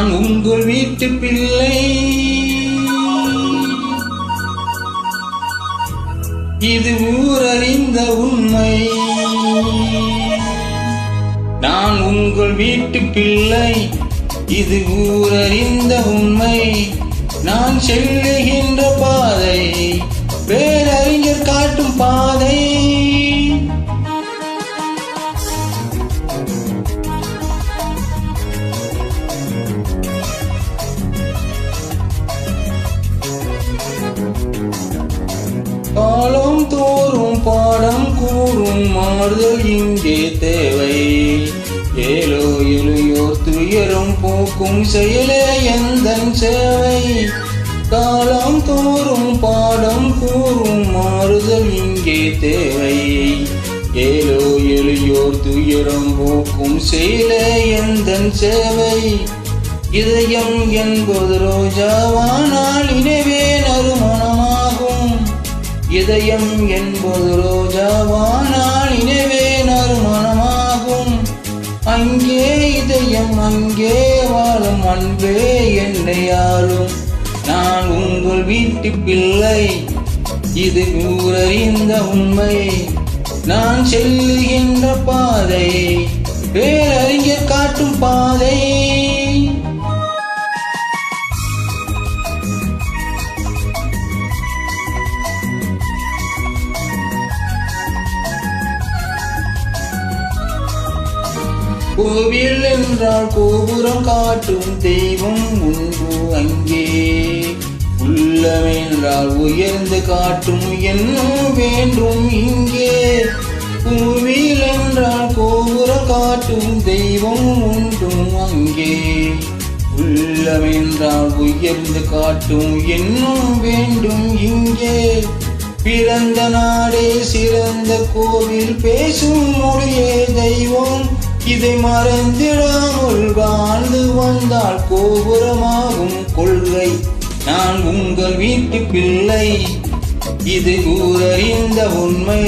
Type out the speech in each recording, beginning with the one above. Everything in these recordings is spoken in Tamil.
நான் உங்கள் வீட்டு பிள்ளை, இது ஊரறிந்த உண்மை. நான் உங்கள் வீட்டு பிள்ளை, இது ஊரறிந்த உண்மை. நான் செல்லுகின்ற பாதை பேரறிஞர் காட்டும் பாதை. காலம் தோறும் பாடம் கூறும் மாறுதல் இங்கே தேவை. ஏலோ எளியோ துயரும் போக்கும் செயலே எந்தன் சேவை. காலம் தோறும் பாடம் கூறும் மாறுதல் இங்கே தேவை. ஏலோ எளியோ துயரும் போக்கும் செயலே எந்தன் சேவை. இதயம் என்பது ரோஜாவானால் இணைவே நறுமணமாகும். இதயம் என்பது ரோஜாவானால் இணைவே நறுமணமாகும். அங்கே இதயம் அங்கே வாழும் அன்பே என்னை ஆளும். நான் உங்கள் வீட்டு பிள்ளை, இது ஊரறிந்த உண்மை. நான் செல்லுகின்ற பாதை பேரறிஞர் காட்டும் பாதை. கோவில் என்றால் கோபுரம் காட்டும் தெய்வம் உண்டு அங்கே. உள்ளம் என்றால் உயர்ந்து காட்டும் என்னும் வேண்டும் இங்கே. கோவில் என்றால் கோபுரம் காட்டும் தெய்வம் உண்டு அங்கே. உள்ளம் என்றால் உயர்ந்து காட்டும் என்னும் வேண்டும் இங்கே. பிறந்த நாடே சிறந்த கோவில், பேசும் மொழியே தெய்வம். இதை மறந்திடாமல் வாழ்ந்து வந்தால் கோபுரமாகும் கொள்கை. நான் உங்கள் வீட்டு பிள்ளை, இது ஊரறிந்த உண்மை.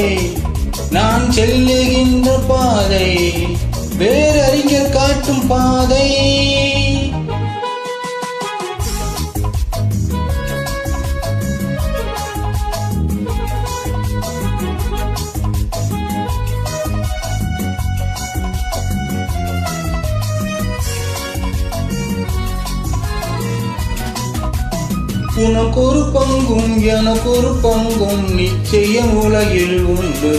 நான் செல்லுகின்ற பாதை பேரறிஞர் காட்டும் பாதை. உனக்கொரு பங்கும் எனக்கொரு பங்கும் நிச்சயம் உலகில் உண்டு.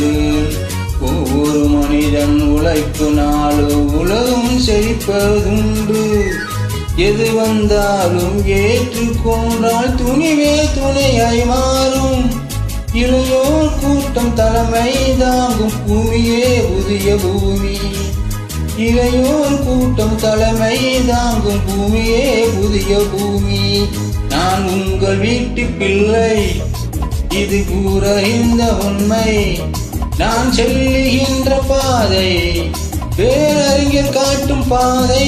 ஒவ்வொரு மனிதன் உழைப்பு நாளு உலகம் செழிப்பதுண்டு. எது வந்தாலும் ஏற்றுக்கொண்டால் துணிவே துணையாய் மாறும். இளையோர் கூட்டம் தலைமை தாங்கும் பூமியே புதிய பூமி. இளையோர் கூட்டம் தலைமை தாங்கும் பூமியே புதிய பூமி. நான் உங்கள் வீட்டு பிள்ளை, இது ஊரறிந்த உண்மை. நான் செல்லுகின்ற பாதை பேரறிஞர் காட்டும் பாதை.